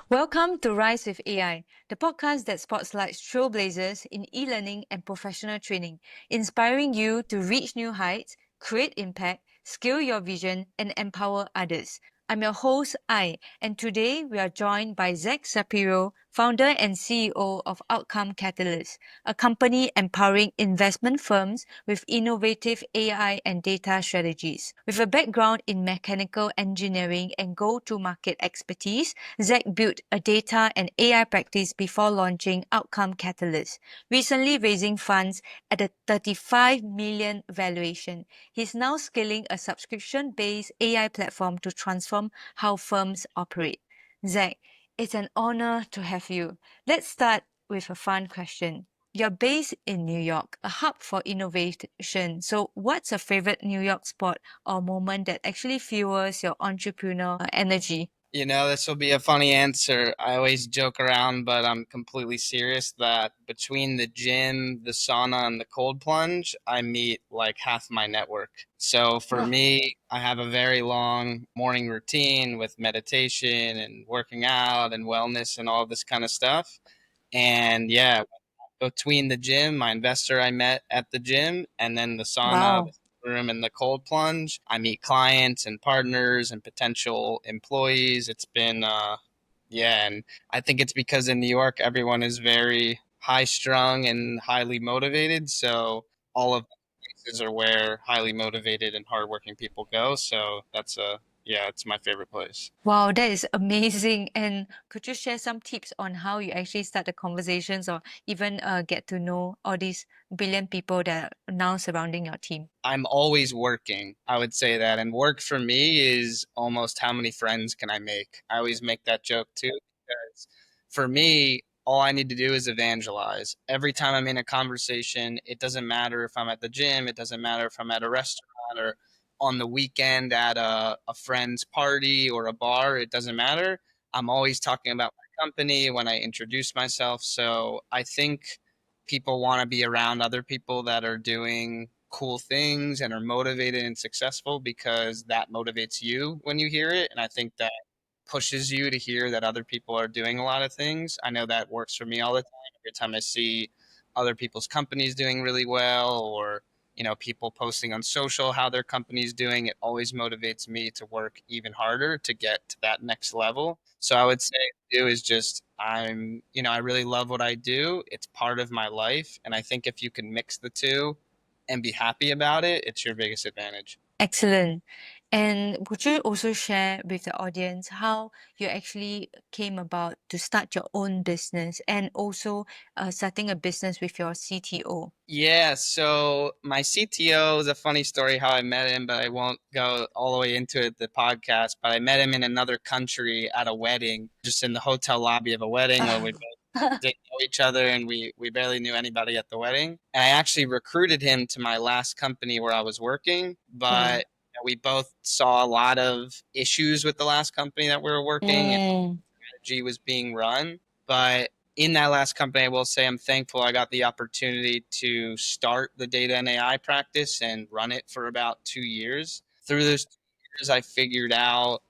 Welcome to Rise with AI, the podcast that spotlights trailblazers in e learning and professional training, inspiring you to reach new heights, create impact, scale your vision, and empower others. I'm your host, and today we are joined by Shapiro, founder and CEO of Outcome Catalyst, a company empowering investment firms with innovative AI and data strategies. With a background in mechanical engineering and go-to-market expertise, Zach built a data and AI practice before launching Outcome Catalyst, recently raising funds at a 35 million valuation. He's now scaling a subscription-based AI platform to transform how firms operate. Zach, it's an honor to have you. Let's start with a fun question. You're based in New York, a hub for innovation. So, what's a favorite New York spot or moment that actually fuels your entrepreneurial energy? This will be a funny answer. I always joke around, but I'm completely serious that between the gym, the sauna, and the cold plunge, I meet like half my network. So for Oh, me, I have a very long morning routine with meditation and working out and wellness and all this kind of stuff. And yeah, between the gym, my investor I met at the gym, and then the sauna, wow. the room, and the cold plunge, I meet clients and partners and potential employees. It's been, yeah, and I think it's because in New York, everyone is very high strung and highly motivated. So all of the places are where highly motivated and hardworking people go. So yeah, it's my favorite place. Wow, that is amazing. And could you share some tips on how you actually start the conversations or even get to know all these brilliant people that are now surrounding your team? I'm always working. I would say that. And work for me is almost how many friends can I make? I always make that joke too, because for me, all I need to do is evangelize. Every time I'm in a conversation, it doesn't matter if I'm at the gym, it doesn't matter if I'm at a restaurant or on the weekend at a friend's party or a bar, it doesn't matter. I'm always talking about my company when I introduce myself. So I think people want to be around other people that are doing cool things and are motivated and successful because that motivates you when you hear it. And I think that pushes you to hear that other people are doing a lot of things. I know that works for me all the time. Every time I see other people's companies doing really well or people posting on social how their company's doing, it always motivates me to work even harder to get to that next level. So I would say do is just I really love what I do. It's part of my life, and I think if you can mix the two and be happy about it, it's your biggest advantage. Excellent. And would you also share with the audience how you actually came about to start your own business and also starting a business with your CTO? Yeah, so my CTO is a funny story how I met him, but I won't go all the way into it, the podcast. But I met him in another country at a wedding, just in the hotel lobby of a wedding where we both didn't know each other and we barely knew anybody at the wedding. And I actually recruited him to my last company where I was working, Wow. but we both saw a lot of issues with the last company that we were working and Mm, strategy was being run. But in that last company, I will say I'm thankful I got the opportunity to start the data and AI practice and run it for about 2 years. Through those 2 years, I figured out,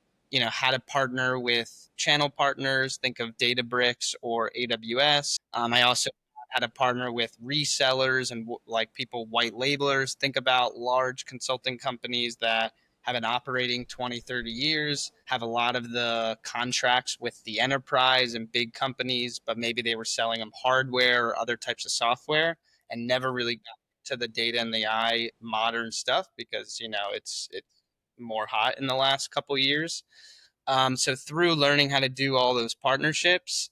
how to partner with channel partners. Think of Databricks or AWS. I also had to partner with resellers and like people white labelers. Think about large consulting companies that have been operating 20, 30 years, have a lot of the contracts with the enterprise and big companies, but maybe they were selling them hardware or other types of software and never really got to the data and the AI modern stuff because, it's more hot in the last couple years. So through learning how to do all those partnerships,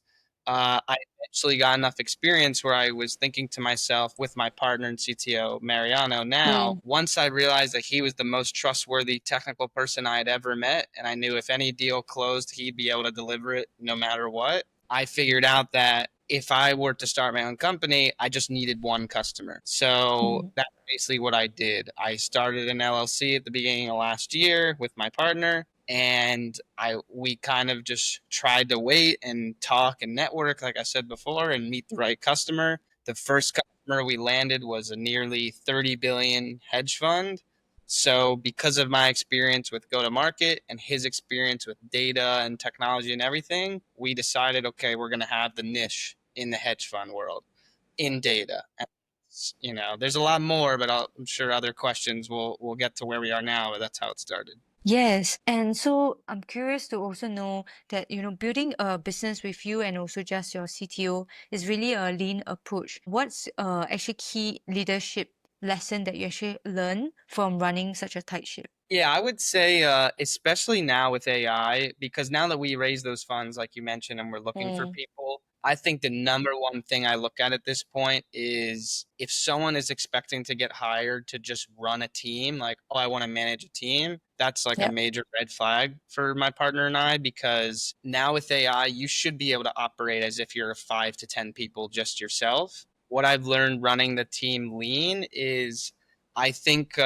I eventually got enough experience where I was thinking to myself with my partner and CTO, Mariano, now, mm, once I realized that he was the most trustworthy technical person I had ever met, and I knew if any deal closed, he'd be able to deliver it no matter what, I figured out that if I were to start my own company, I just needed one customer. So mm. that's basically what I did. I started an LLC at the beginning of last year with my partner, and we kind of just tried to wait and talk and network like I said before and meet the right customer. The first customer we landed was a nearly 30 billion hedge fund, So, because of my experience with go to market and his experience with data and technology and everything, we decided, okay, we're going to have the niche in the hedge fund world in data. And, there's a lot more, but I'm sure other questions will get to where we are now. But that's how it started. Yes, and so I'm curious to also know that, building a business with you and also just your CTO is really a lean approach. What's actually key leadership lesson that you actually learn from running such a tight ship? Yeah, I would say, especially now with AI, because now that we raise those funds, like you mentioned, and we're looking for Mm, people, I think the number one thing I look at this point is if someone is expecting to get hired to just run a team, like, oh, I want to manage a team, that's like a yep. major red flag for my partner and I, because now with AI, you should be able to operate as if you're 5 to 10 people just yourself. What I've learned running the team lean is I think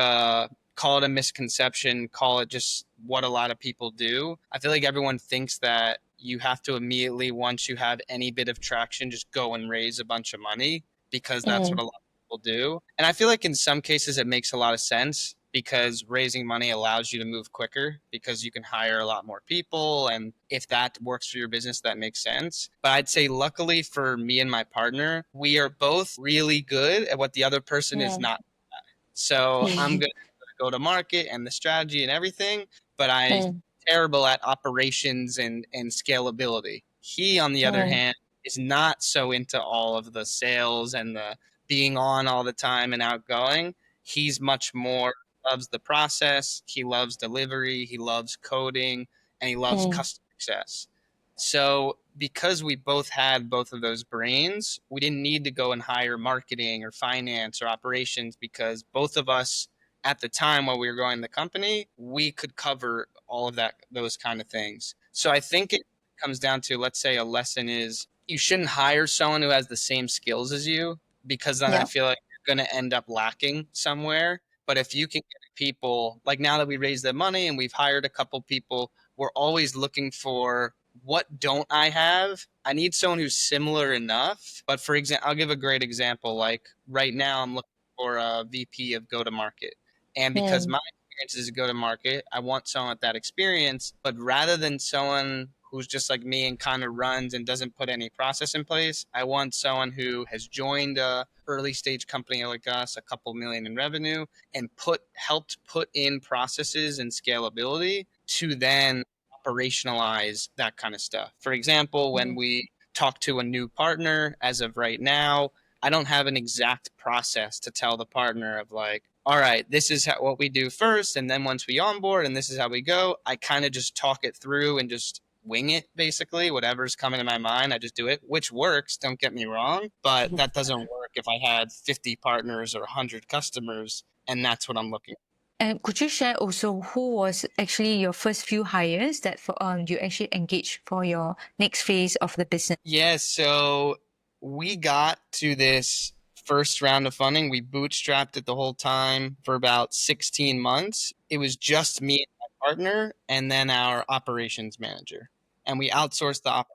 call it a misconception, call it just what a lot of people do. I feel like everyone thinks that you have to immediately, once you have any bit of traction, just go and raise a bunch of money because that's what Mm, a lot of people do. And I feel like in some cases it makes a lot of sense because raising money allows you to move quicker because you can hire a lot more people. And if that works for your business, that makes sense. But I'd say, luckily for me and my partner, we are both really good at what the other person is mm, not. So I'm mm, good at go to market and the strategy and everything, but I'm mm, terrible at operations and scalability. He, on the other mm, hand, is not so into all of the sales and the being on all the time and outgoing. He's much more loves the process. He loves delivery. He loves coding, and he loves mm, customer success. So, because we both had both of those brains, we didn't need to go and hire marketing or finance or operations because both of us at the time while we were growing the company, we could cover all of that, those kind of things. So, I think it comes down to, let's say a lesson is you shouldn't hire someone who has the same skills as you because then I yep. feel like you're going to end up lacking somewhere. But if you can get people, like now that we raised the money and we've hired a couple people, we're always looking for what don't I have? I need someone who's similar enough. But for example, I'll give a great example. Like right now, I'm looking for a VP of go to market. And because Mm, my experience is go to market, I want someone with that experience. But rather than someone who's just like me and kind of runs and doesn't put any process in place, I want someone who has joined a early stage company like us, a couple million in revenue, and helped put in processes and scalability to then operationalize that kind of stuff. For example, when mm, we talk to a new partner, as of right now, I don't have an exact process to tell the partner of like, all right, this is what we do first, and then once we onboard, and this is how we go. I kind of just talk it through and just wing it basically. Whatever's coming to my mind, I just do it, which works. Don't get me wrong, but that doesn't work if I had 50 partners or 100 customers, and that's what I'm looking. And could you share also who was actually your first few hires that you actually engaged for your next phase of the business? Yeah, so we got to this first round of funding. We bootstrapped it the whole time for about 16 months. It was just me and my partner, and then our operations manager. And we outsourced the operations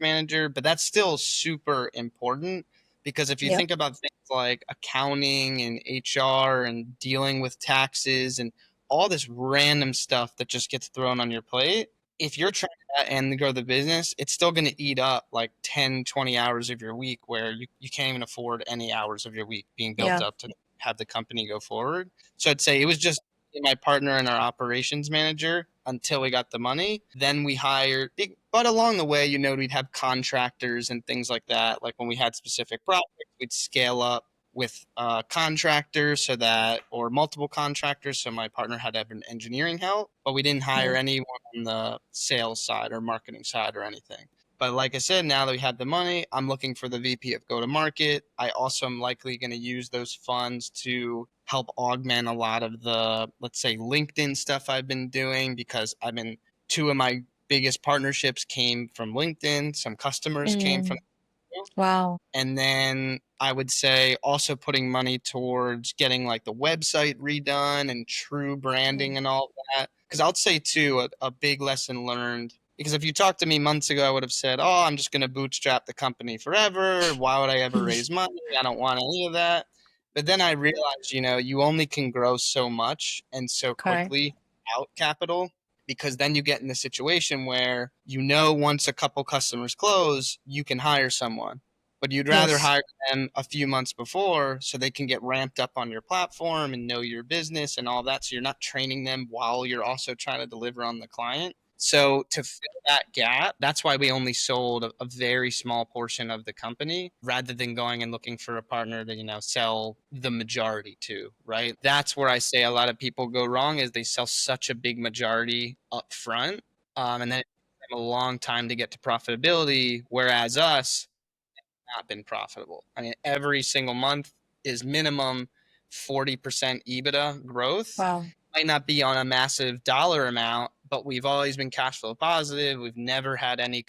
manager, but that's still super important because if you Yep. think about things like accounting and HR and dealing with taxes and all this random stuff that just gets thrown on your plate, if you're trying and grow the business, it's still going to eat up like 10, 20 hours of your week where you can't even afford any hours of your week being built Yeah. up to have the company go forward. So I'd say it was just my partner and our operations manager until we got the money. Then we hired, but along the way, we'd have contractors and things like that. Like when we had specific projects, we'd scale up with contractors so that, or multiple contractors. So my partner had to have an engineering help, but we didn't hire Mm, anyone on the sales side or marketing side or anything. But like I said, now that we have the money, I'm looking for the VP of go to market. I also am likely going to use those funds to help augment a lot of the, let's say, LinkedIn stuff I've been doing because two of my biggest partnerships came from LinkedIn. Some customers came from, mm, wow. and then I would say also putting money towards getting like the website redone and true Mm. branding and all that. Because I'll say too, a big lesson learned. Because if you talked to me months ago, I would have said, "Oh, I'm just going to bootstrap the company forever. Why would I ever raise money? I don't want any of that." But then I realized, you only can grow so much and so Correct. quickly out capital, because then you get in the situation where once a couple customers close, you can hire someone. But you'd rather Yes. hire them a few months before so they can get ramped up on your platform and know your business and all that. So you're not training them while you're also trying to deliver on the client. So to fill that gap, that's why we only sold a very small portion of the company rather than going and looking for a partner to, sell the majority to, right? That's where I say a lot of people go wrong is they sell such a big majority up front. And then it takes them a long time to get to profitability. Whereas us, not been profitable. I mean, every single month is minimum 40% EBITDA growth. Wow. Might not be on a massive dollar amount, but we've always been cash flow positive. We've never had any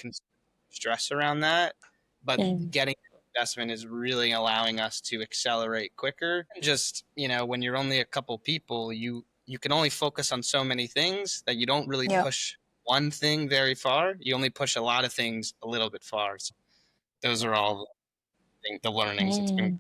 stress around that. But Mm. getting investment is really allowing us to accelerate quicker. Just, when you're only a couple people, you can only focus on so many things that you don't really Yep. push one thing very far. You only push a lot of things a little bit far. So those are all the learnings. It's been Mm.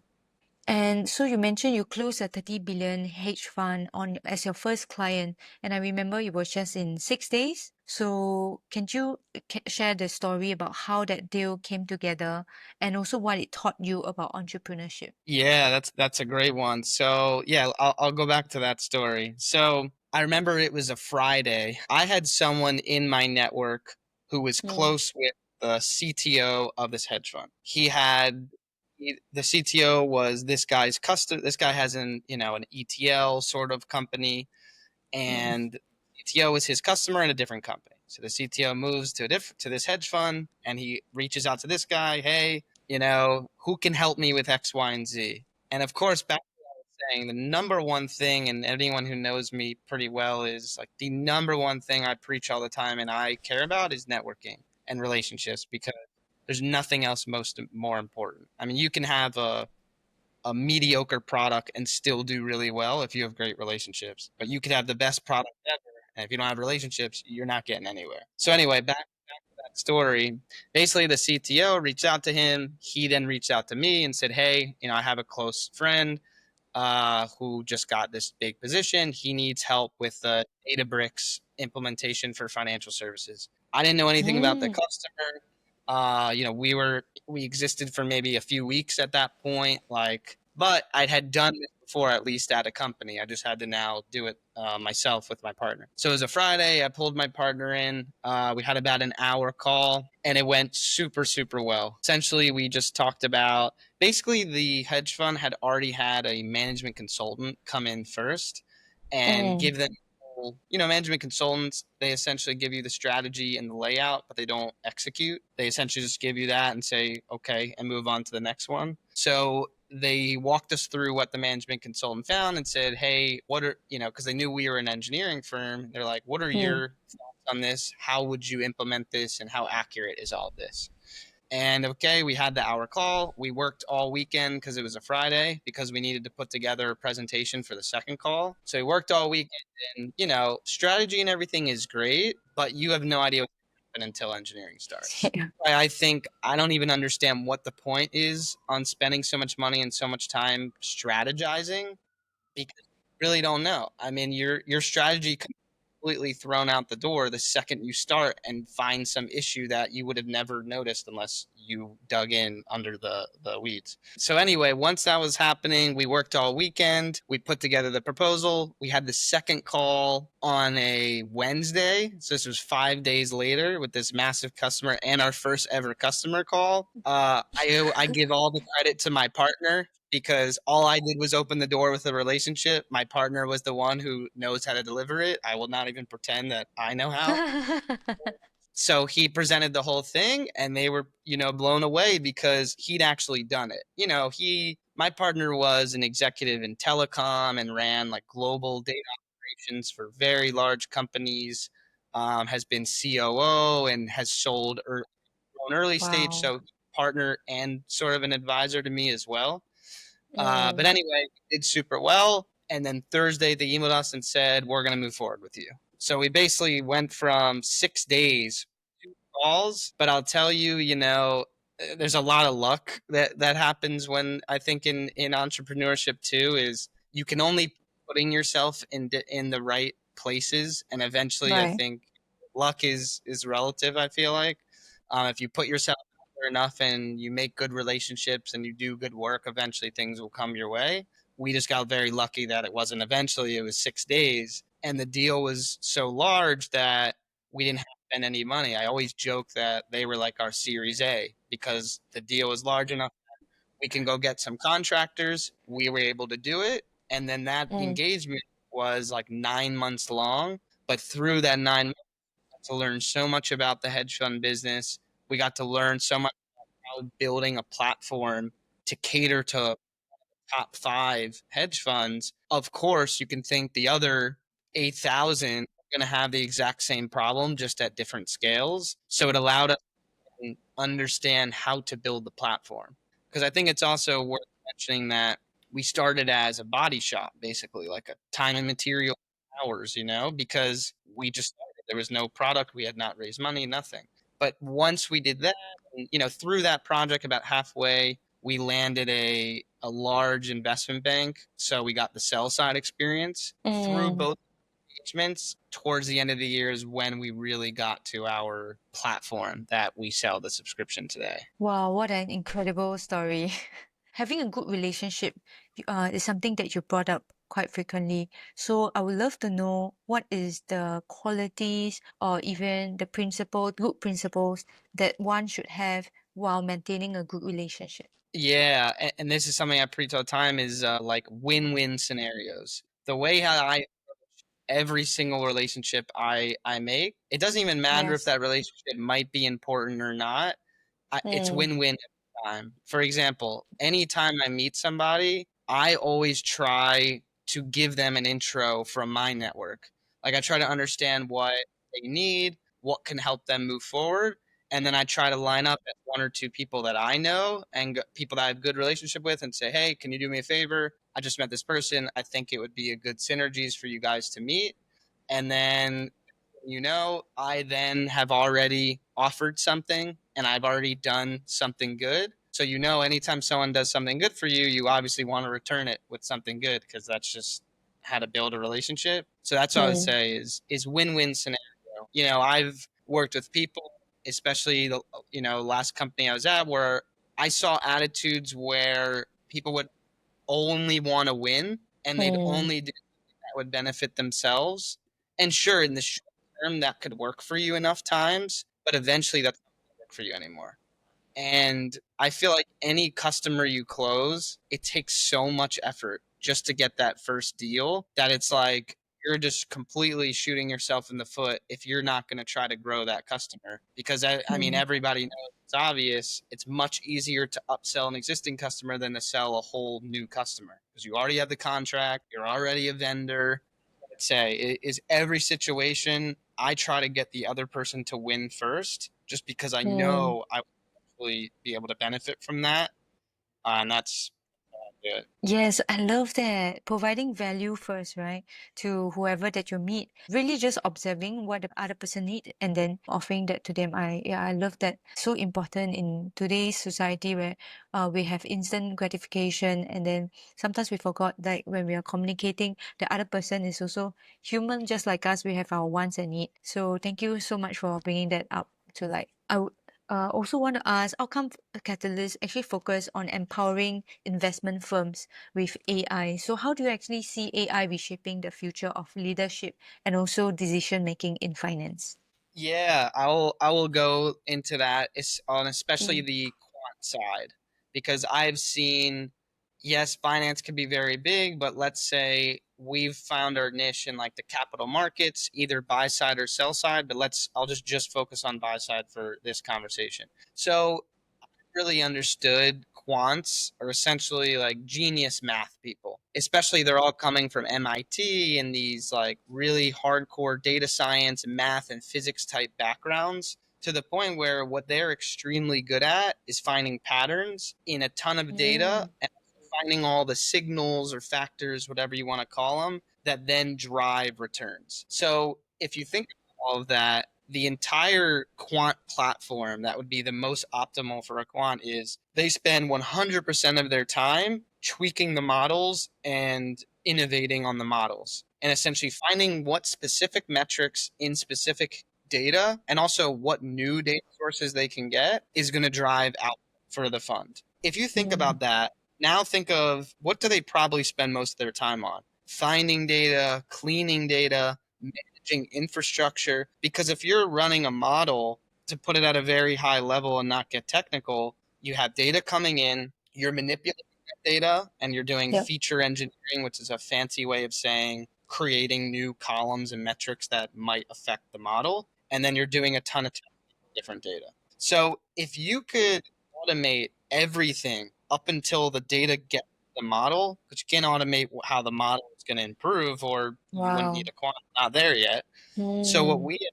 And so you mentioned you closed a 30 billion hedge fund on as your first client, and I remember it was just in 6 days. So can you share the story about how that deal came together and also what it taught you about entrepreneurship? Yeah, that's a great one. So yeah, I'll go back to that story. So I remember it was a Friday. I had someone in my network who was Mm. close with the CTO of this hedge fund. The CTO was this guy's custom. This guy has an ETL sort of company, Mm. and CTO is his customer in a different company. So the CTO moves to this hedge fund, and he reaches out to this guy, hey, who can help me with X, Y, and Z? And of course, back to what I was saying, the number one thing, and anyone who knows me pretty well, is like the number one thing I preach all the time and I care about is networking and relationships, because there's nothing else more important. I mean, you can have a mediocre product and still do really well if you have great relationships. But you could have the best product ever, and if you don't have relationships, you're not getting anywhere. So anyway, back to that story. Basically, the CTO reached out to him. He then reached out to me and said, "Hey, I have a close friend who just got this big position. He needs help with the Databricks implementation for financial services." I didn't know anything about the Mm. customer. We existed for maybe a few weeks at that point, but I had done this before, at least at a company. I just had to now do it myself with my partner. So it was a Friday. I pulled my partner in. We had about an hour call, and it went super, super well. Essentially, we just talked about basically the hedge fund had already had a management consultant come in first and Mm. give them management consultants, they essentially give you the strategy and the layout, but they don't execute. They essentially just give you that and say, okay, and move on to the next one. So they walked us through what the management consultant found and said, hey, because they knew we were an engineering firm. They're like, what are Mm. your thoughts on this? How would you implement this? And how accurate is all this? And okay, we had the hour call. We worked all weekend because it was a Friday because we needed to put together a presentation for the second call. So we worked all weekend, and strategy and everything is great, but you have no idea what's going to happen until engineering starts. Yeah. I think I don't even understand what the point is on spending so much money and so much time strategizing, because you really don't know. I mean, your strategy completely thrown out the door the second you start and find some issue that you would have never noticed unless you dug in under the weeds. So anyway, once that was happening, we worked all weekend. We put together the proposal. We had the second call on a Wednesday. So this was 5 days later with this massive customer and our first ever customer call. I give all the credit to my partner because all I did was open the door with a relationship. My partner was the one who knows how to deliver it. I will not even pretend that I know how. So he presented the whole thing and they were, blown away because he'd actually done it. My partner was an executive in telecom and ran like global data operations for very large companies, has been COO and has sold early stage. Wow. So partner and sort of an advisor to me as well. But Mm. anyway, did super well. And then Thursday, they emailed us and said, we're going to move forward with you. So we basically went from 6 days calls, but I'll tell you, there's a lot of luck that happens when I think in entrepreneurship too is you can only putting yourself in the right places, and eventually I Right. think luck is relative. I feel like if you put yourself out there enough and you make good relationships and you do good work, eventually things will come your way. We just got very lucky that it wasn't eventually; it was 6 days, and the deal was so large that we didn't spend any money. I always joke that they were like our Series A because the deal was large enough. We can go get some contractors. We were able to do it. And then that Mm. engagement was like 9 months long. But through that 9 months, we got to learn so much about the hedge fund business. We got to learn so much about building a platform to cater to top five hedge funds. Of course, you can think the other 8,000 are going to have the exact same problem, just at different scales. So it allowed us to understand how to build the platform. Because I think it's also worth mentioning that we started as a body shop, basically, like a time and material hours, because we just started. There was no product. We had not raised money, nothing. But once we did that, and, through that project, about halfway, we landed a large investment bank. So we got the sell side experience through Mm. both engagements. Towards the end of the year is when we really got to our platform that we sell the subscription today. Wow, what an incredible story. Having a good relationship is something that you brought up quite frequently. So I would love to know what is the qualities or even the good principles that one should have while maintaining a good relationship. Yeah, and this is something I preach all the time is like win-win scenarios. The way how I every single relationship I make, it doesn't even matter if Yes. that relationship might be important or not. It's Mm. win-win every time. For example, anytime I meet somebody, I always try to give them an intro from my network. Like I try to understand what they need, what can help them move forward, and then I try to line up at one or two people that I know and people that I have good relationship with and say, "Hey, can you do me a favor? I just met this person. I think it would be a good synergies for you guys to meet." And then I then have already offered something and I've already done something good. So, anytime someone does something good for you, you obviously want to return it with something good because that's just how to build a relationship. So that's what I would Mm. say is win-win scenario. I've worked with people, especially the last company I was at, where I saw attitudes where people would only want to win and they'd Mm. only do that would benefit themselves. And sure, in the short term, that could work for you enough times, but eventually that's not going to work for you anymore. And I feel like any customer you close, it takes so much effort just to get that first deal that it's like you're just completely shooting yourself in the foot if you're not going to try to grow that customer. Because I mean, Mm. everybody knows it's obvious. It's much easier to upsell an existing customer than to sell a whole new customer because you already have the contract, you're already a vendor. I'd say is every situation I try to get the other person to win first, just because I Mm. know I really be able to benefit from that. And that's it. Yes, I love that. Providing value first, right? To whoever that you meet. Really just observing what the other person need and then offering that to them. I love that. So important in today's society where we have instant gratification and then sometimes we forgot like when we are communicating, the other person is also human just like us. We have our wants and needs. So thank you so much for bringing that up to like I would also want to ask, outcome catalysts actually focus on empowering investment firms with AI. So, how do you actually see AI reshaping the future of leadership and also decision making in finance? Yeah, I will go into that. It's on especially Mm. the quant side because I've seen, yes, finance can be very big, but let's say we've found our niche in like the capital markets, either buy side or sell side. But I'll just focus on buy side for this conversation. So really understood quants are essentially like genius math people. Especially they're all coming from MIT and these like really hardcore data science, math, and physics type backgrounds to the point where what they're extremely good at is finding patterns in a ton of data Mm. and finding all the signals or factors, whatever you want to call them, that then drive returns. So if you think of all of that, the entire quant platform that would be the most optimal for a quant is they spend 100% of their time tweaking the models and innovating on the models and essentially finding what specific metrics in specific data and also what new data sources they can get is going to drive out for the fund. If you think Mm. about that, now think of what do they probably spend most of their time on? Finding data, cleaning data, managing infrastructure. Because if you're running a model, to put it at a very high level and not get technical, you have data coming in, you're manipulating that data, and you're doing Yep. feature engineering, which is a fancy way of saying creating new columns and metrics that might affect the model. And then you're doing a ton of different data. So if you could automate everything up until the data gets the model, because you can't automate how the model is going to improve, or you wouldn't Wow. need a quant. Not there yet. So what Mm. we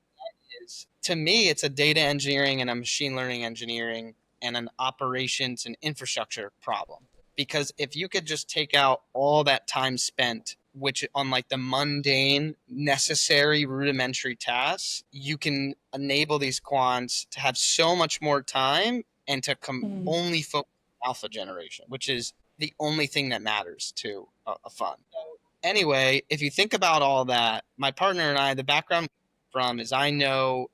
is, to me, it's a data engineering and a machine learning engineering and an operations and infrastructure problem. Because if you could just take out all that time spent, which on like the mundane, necessary, rudimentary tasks, you can enable these quants to have so much more time and to Mm. only focus on alpha generation, which is the only thing that matters to a fund. Anyway, if you think about all that, my partner and I, the background from is I know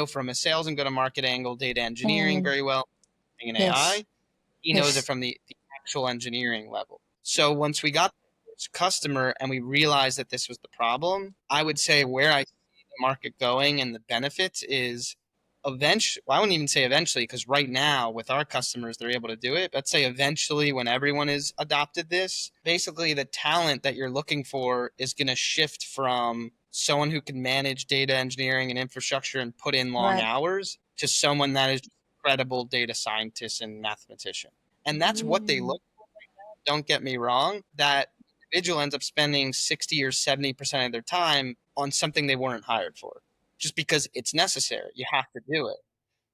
from a sales and go to market angle, data engineering Mm. very well, in Yes. AI. He knows it Yes. from the actual engineering level. So once we got this customer and we realized that this was the problem, I would say where I see the market going and the benefits is eventually, well, I wouldn't even say eventually, because right now with our customers, they're able to do it. Let's say eventually when everyone has adopted this, basically the talent that you're looking for is going to shift from someone who can manage data engineering and infrastructure and put in long Right. hours to someone that is credible data scientist and mathematician. And that's what they Mm. look for. Don't get me wrong, that individual ends up spending 60 or 70% of their time on something they weren't hired for just because it's necessary. You have to do it.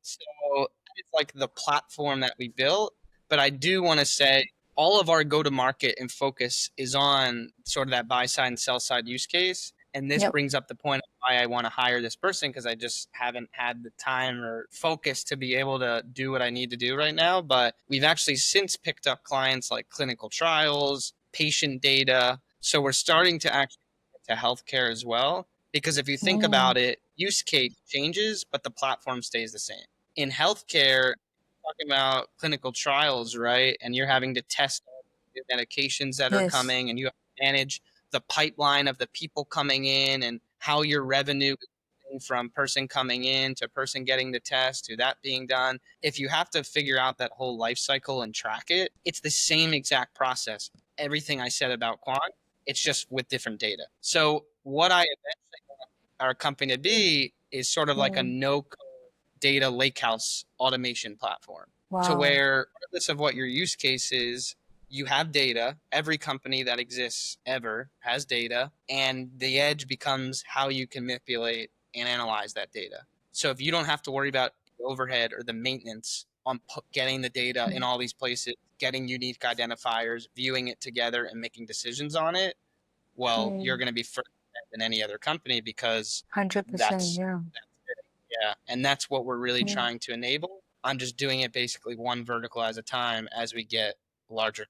So it's like the platform that we built. But I do want to say all of our go to market and focus is on sort of that buy side and sell side use case. And this Yep. brings up the point of why I want to hire this person because I just haven't had the time or focus to be able to do what I need to do right now. But we've actually since picked up clients like clinical trials, patient data. So we're starting to actually get to healthcare as well. Because if you think Mm. about it, use case changes, but the platform stays the same in healthcare, talking about clinical trials, right? And you're having to test all the medications that are Yes. coming, and you have to manage the pipeline of the people coming in and how your revenue from person coming in to person getting the test to that being done. If you have to figure out that whole life cycle and track it, it's the same exact process. Everything I said about quant, it's just with different data. So what I eventually want our company to be is sort of like a Mm. no data lakehouse automation platform to Wow. where, regardless of what your use case is, you have data. Every company that exists ever has data, and the edge becomes how you can manipulate and analyze that data. So if you don't have to worry about the overhead or the maintenance on getting the data in Mm. all these places, getting unique identifiers, viewing it together, and making decisions on it, well, you're Mm. going to be further than any other company because 100%. that's Yeah. yeah, and that's what we're really Mm. trying to enable. I'm just doing it basically one vertical at a time as we get larger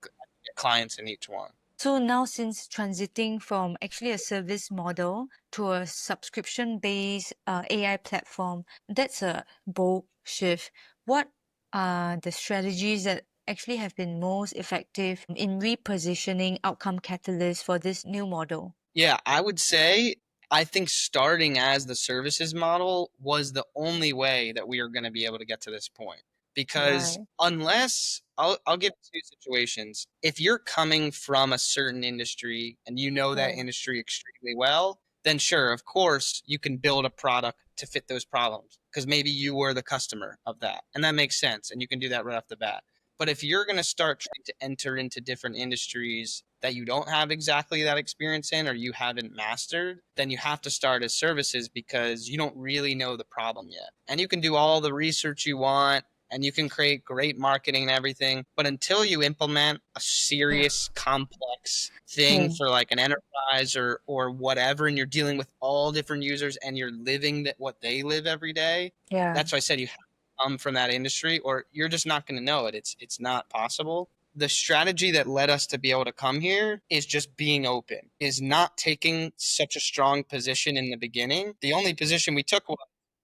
clients in each one. So now, since transiting from actually a service model to a subscription-based AI platform, that's a bold shift. What are the strategies that actually have been most effective in repositioning outcome catalysts for this new model? Yeah, I would say I think starting as the services model was the only way that we are going to be able to get to this point. Because Right. unless I'll give two situations. If you're coming from a certain industry and you know that Right. industry extremely well, then sure, of course, you can build a product to fit those problems because maybe you were the customer of that. And that makes sense. And you can do that right off the bat. But if you're going to start trying to enter into different industries that you don't have exactly that experience in or you haven't mastered, then you have to start as services because you don't really know the problem yet. And you can do all the research you want. and you can create great marketing and everything. But until you implement a serious, complex thing Mm. for like an enterprise or whatever, and you're dealing with all different users and you're living that what they live every day, Yeah. that's why I said you have to come from that industry, or you're just not going to know it. It's not possible. The strategy that led us to be able to come here is just being open, is not taking such a strong position in the beginning. The only position we took was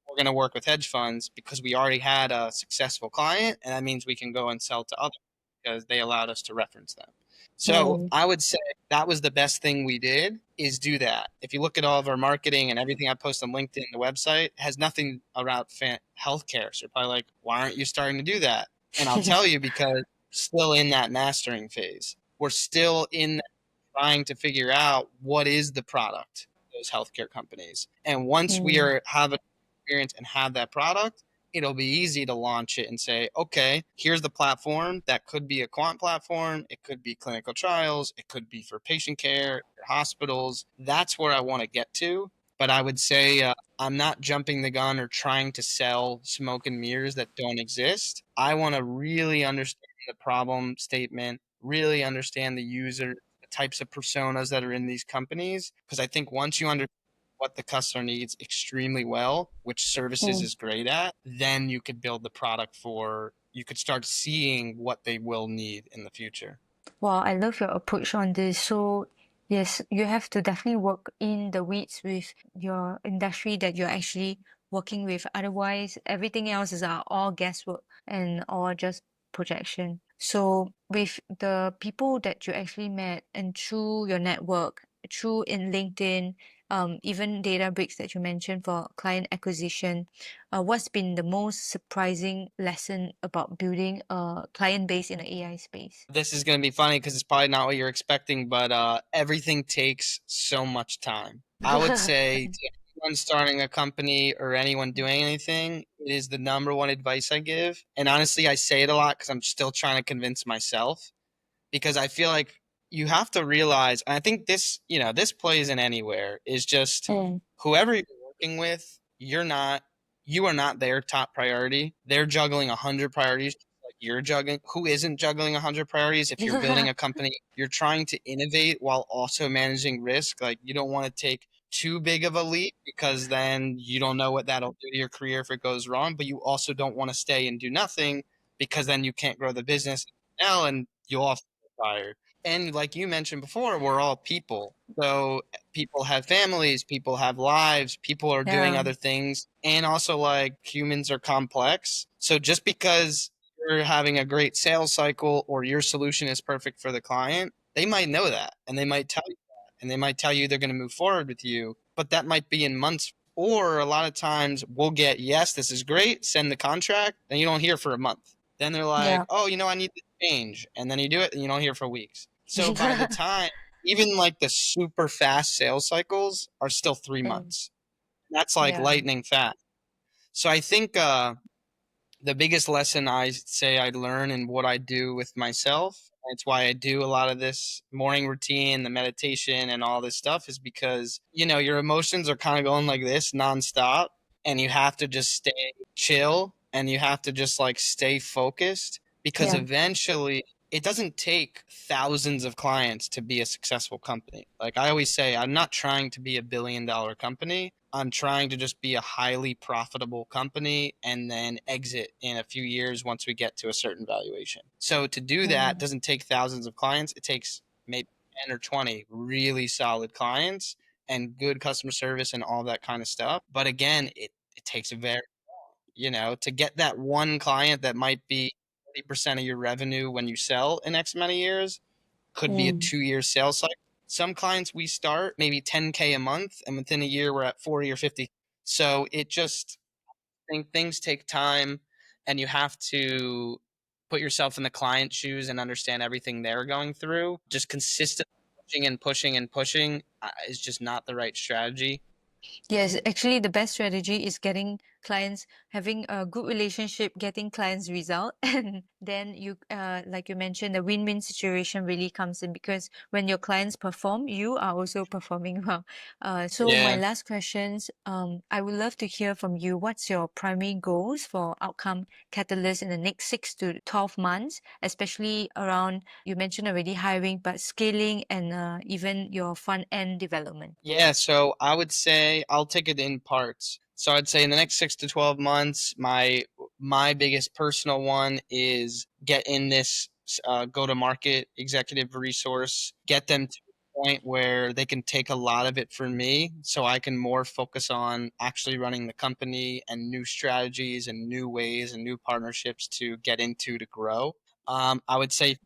we're going to work with hedge funds because we already had a successful client, and that means we can go and sell to others because they allowed us to reference them. So Mm. I would say that was the best thing we did, is do that. If you look at all of our marketing and everything I post on LinkedIn, the website has nothing around healthcare. So you're probably like, why aren't you starting to do that? And I'll tell you, because we're still in that mastering phase. We're still in trying to figure out what is the product of those healthcare companies. And once we Mm. are have an experience and have that product, it'll be easy to launch it and say, okay, here's the platform. That could be a quant platform. It could be clinical trials. It could be for patient care, hospitals. That's where I want to get to. But I would say I'm not jumping the gun or trying to sell smoke and mirrors that don't exist. I want to really understand the problem statement, really understand the user, the types of personas that are in these companies. Because I think once you understand what the customer needs extremely well, which services Mm. is great at, then you could build the product for, you could start seeing what they will need in the future. Wow, I love your approach on this. So, yes, you have to definitely work in the weeds with your industry that you're actually working with. Otherwise, everything else is all guesswork and all just projection. So, with the people that you actually met and through your network, through in LinkedIn, even Databricks that you mentioned for client acquisition, what's been the most surprising lesson about building a client base in the AI space? This is going to be funny because it's probably not what you're expecting, but everything takes so much time. I would say to anyone starting a company or anyone doing anything, it is the number one advice I give. And honestly, I say it a lot because I'm still trying to convince myself, because I feel like you have to realize, and I think this, this plays in anywhere, is just Mm. whoever you're working with, you are not their top priority. They're juggling 100 priorities like you're juggling. Who isn't juggling 100 priorities? If you're building a company, you're trying to innovate while also managing risk. Like, you don't want to take too big of a leap because then you don't know what that'll do to your career if it goes wrong, but you also don't want to stay and do nothing because then you can't grow the business now and you'll also get fired. And like you mentioned before, we're all people. So people have families, people have lives, people are doing Yeah, other things. And also, like, humans are complex. So just because you're having a great sales cycle or your solution is perfect for the client, they might know that and they might tell you that. And they might tell you they're going to move forward with you, but that might be in months. Or a lot of times we'll get, yes, this is great, send the contract, and you don't hear for a month. Then they're like, yeah. oh, I need to change. And then you do it and you don't hear for weeks. So by the time, even like the super fast sales cycles are still three Mm. months. That's like Yeah, lightning fast. So I think the biggest lesson I say I learn in what I do with myself, and it's why I do a lot of this morning routine, the meditation, and all this stuff, is because, your emotions are kind of going like this nonstop, and you have to just stay chill and you have to just like stay focused because yeah. eventually it doesn't take thousands of clients to be a successful company. Like I always say, I'm not trying to be $1 billion company. I'm trying to just be a highly profitable company and then exit in a few years once we get to a certain valuation. So to do that Mm. doesn't take thousands of clients. It takes maybe 10 or 20 really solid clients and good customer service and all that kind of stuff. But again, it takes a very, to get that one client that might be 40% of your revenue when you sell in X amount of years, could be a Mm. 2 year sales cycle. Some clients we start maybe 10K a month, and within a year we're at 40 or 50. So it just, I think things take time, and you have to put yourself in the client's shoes and understand everything they're going through. Just consistently pushing and pushing and pushing is just not the right strategy. Yes, actually, the best strategy is getting clients, having a good relationship, getting clients result, and then you like you mentioned, the win-win situation really comes in, because when your clients perform, you are also performing well. So my Yeah. last questions, I would love to hear from you. What's your primary goals for outcome catalyst in the next 6 to 12 months, especially around, you mentioned already hiring, but scaling and even your front end development? Yeah, so I would say I'll take it in parts. So I'd say in the next 6 to 12 months, my biggest personal one is get in this go to market executive resource, get them to a point where they can take a lot of it from me, so I can more focus on actually running the company and new strategies and new ways and new partnerships to get into to grow. I would say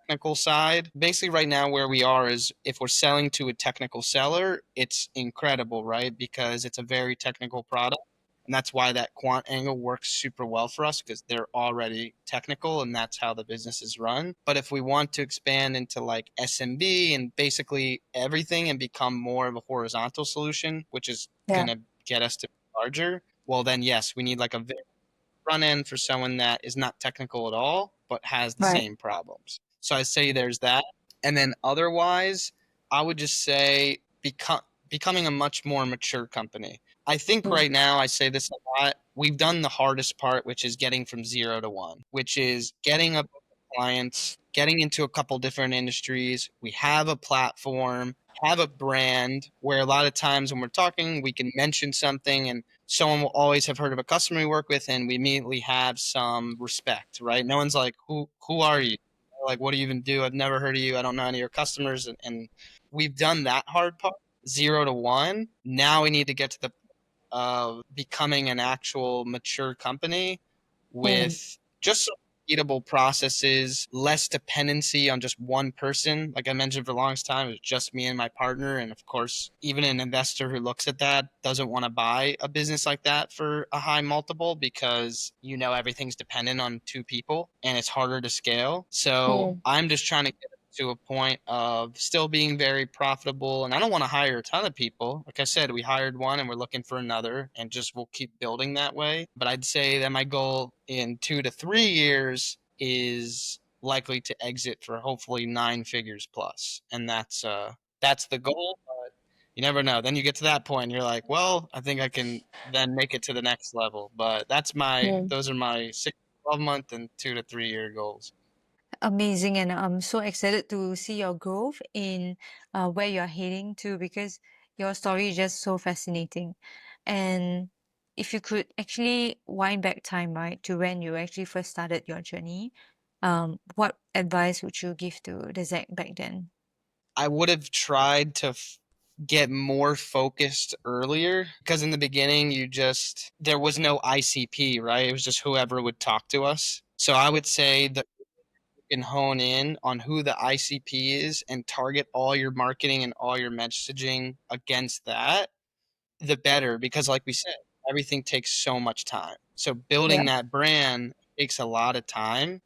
technical side. Basically, right now, where we are is if we're selling to a technical seller, it's incredible, right? Because it's a very technical product. And that's why that quant angle works super well for us because they're already technical and that's how the business is run. But if we want to expand into like SMB and basically everything and become more of a horizontal solution, which is going Yeah. to get us to larger, well, then yes, we need like a front end for someone that is not technical at all, but has the Right. same problems. So I say there's that. And then otherwise, I would just say becoming a much more mature company. I think Mm. right now, I say this a lot. We've done the hardest part, which is getting from 0 to 1, which is getting a book of clients, getting into a couple different industries. We have a platform, have a brand where a lot of times when we're talking, we can mention something and someone will always have heard of a customer we work with and we immediately have some respect, right? No one's like, who are you? Like, what do you even do? I've never heard of you. I don't know any of your customers. And we've done that hard part, 0 to 1. Now we need to get to the of becoming an actual mature company Mm. with just some repeatable processes, less dependency on just one person. Like I mentioned, for the longest time, it was just me and my partner. And of course, even an investor who looks at that doesn't want to buy a business like that for a high multiple because everything's dependent on two people and it's harder to scale. So Mm. I'm just trying to get to a point of still being very profitable. And I don't want to hire a ton of people. Like I said, we hired one and we're looking for another, and just we'll keep building that way. But I'd say that my goal in 2 to 3 years is likely to exit for hopefully 9 figures plus. And that's the goal. But you never know. Then you get to that point and you're like, well, I think I can then make it to the next level. But Mm. those are my 6 to 12 month and 2 to 3 year goals. Amazing, and I'm so excited to see your growth in where you're heading to, because your story is just so fascinating. And if you could actually wind back time, right, to when you actually first started your journey, what advice would you give to the Zach back then? I would have tried to get more focused earlier because in the beginning there was no ICP, right? It was just whoever would talk to us. So I would say that you can hone in on who the ICP is and target all your marketing and all your messaging against that, the better, because like we said, everything takes so much time. So Yeah. building that brand takes a lot of time.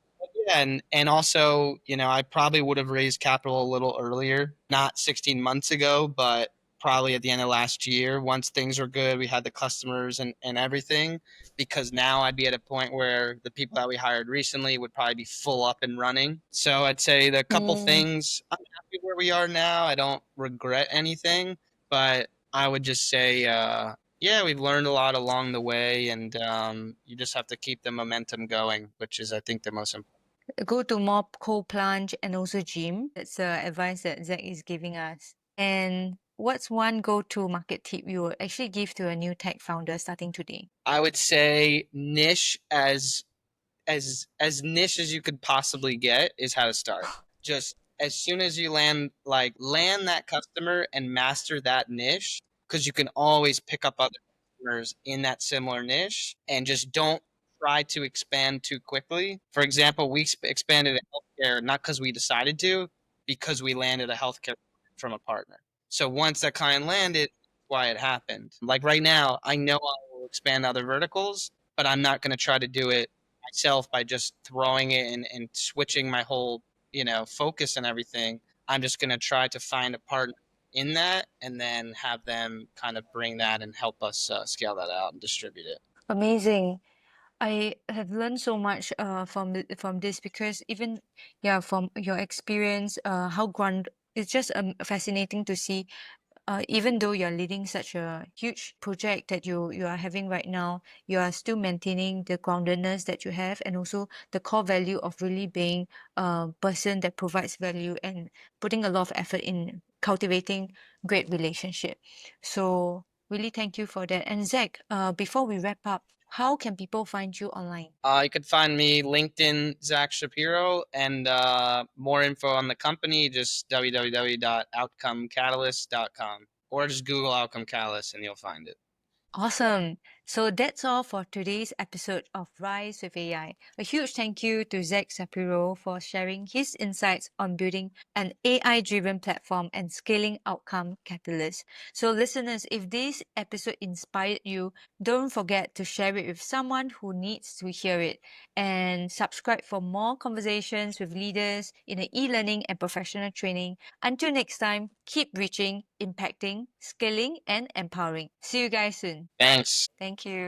Yeah, and also, I probably would have raised capital a little earlier, not 16 months ago, but probably at the end of last year once things were good, we had the customers and everything, because now I'd be at a point where the people that we hired recently would probably be full up and running. So I'd say the couple Mm. things, I'm happy where we are now. I don't regret anything, but I would just say, yeah, we've learned a lot along the way, and you just have to keep the momentum going, which is, I think, the most important. Go to more cold plunge and also gym. That's the advice that Zach is giving us. And what's one go-to market tip you would actually give to a new tech founder starting today? I would say niche as niche as you could possibly get is how to start. Just as soon as you land that customer and master that niche, because you can always pick up other customers in that similar niche, and just don't try to expand too quickly. For example, we expanded to healthcare not because we decided to, because we landed a healthcare from a partner. So once that client landed, why it happened. Like right now, I know I will expand other verticals, but I'm not going to try to do it myself by just throwing it and switching my whole focus and everything. I'm just going to try to find a partner in that and then have them kind of bring that and help us scale that out and distribute it. Amazing. I have learned so much from this because even yeah from your experience how grand it's just fascinating to see even though you're leading such a huge project that you are having right now, you are still maintaining the groundedness that you have and also the core value of really being a person that provides value and putting a lot of effort in cultivating great relationship. So really thank you for that. And Zach, before we wrap up, how can people find you online? You could find me LinkedIn Zach Shapiro, and more info on the company just www.outcomecatalyst.com, or just Google Outcome Catalyst and you'll find it. Awesome. So that's all for today's episode of Rise with AI. A huge thank you to Zach Shapiro for sharing his insights on building an AI driven platform and scaling outcome catalyst. So, listeners, if this episode inspired you, don't forget to share it with someone who needs to hear it and subscribe for more conversations with leaders in the e learning and professional training. Until next time, keep reaching, impacting, scaling, and empowering. See you guys soon. Thanks. Thank you.